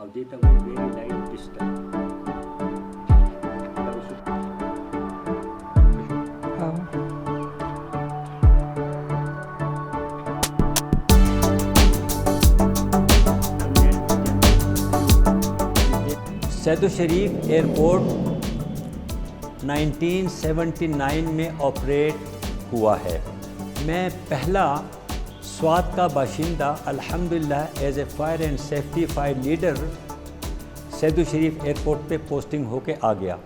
I'll get a very light pistol. Saidu Sharif airport 1979 میں operate ہوا ہے۔ میں پہلا سوات کا باشندہ الحمدللہ as a fire and safety fire leader Saidu Sharif airport پہ پوسٹنگ ہو کے آ گیا۔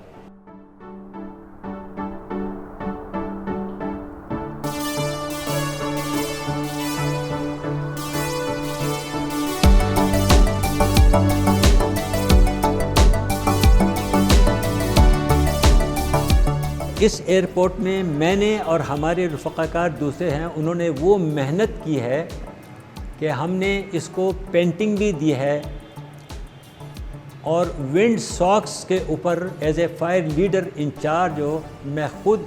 اس ایئرپورٹ میں نے اور ہمارے رفقا کار دوسرے ہیں، انہوں نے وہ محنت کی ہے کہ ہم نے اس کو پینٹنگ بھی دی ہے اور ونڈ ساکس کے اوپر as a fire leader in charge جو میں خود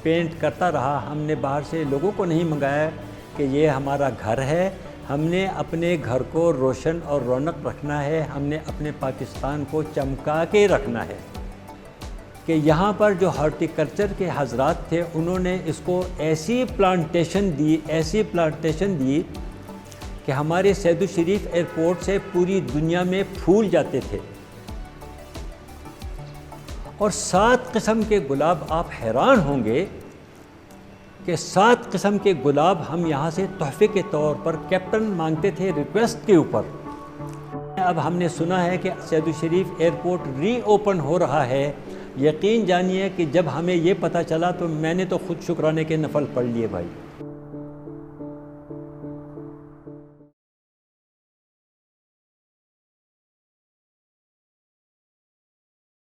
پینٹ کرتا رہا۔ ہم نے باہر سے لوگوں کو نہیں منگایا کہ یہ ہمارا گھر ہے، ہم نے اپنے گھر کو روشن اور رونق رکھنا ہے، ہم نے اپنے پاکستان کو چمکا کے رکھنا ہے۔ کہ یہاں پر جو ہارٹیکلچر کے حضرات تھے انہوں نے اس کو ایسی پلانٹیشن دی کہ ہمارے سید الشریف ایئرپورٹ سے پوری دنیا میں پھول جاتے تھے، اور 7 قسم کے گلاب، آپ حیران ہوں گے کہ 7 قسم کے گلاب ہم یہاں سے تحفے کے طور پر کیپٹن مانگتے تھے ریکویسٹ کے اوپر۔ اب ہم نے سنا ہے کہ سید الشریف ایئرپورٹ ری اوپن ہو رہا ہے۔ یقین جانیے کہ جب ہمیں یہ پتہ چلا تو میں نے تو خود شکرانے کے نفل پڑھ لیے بھائی۔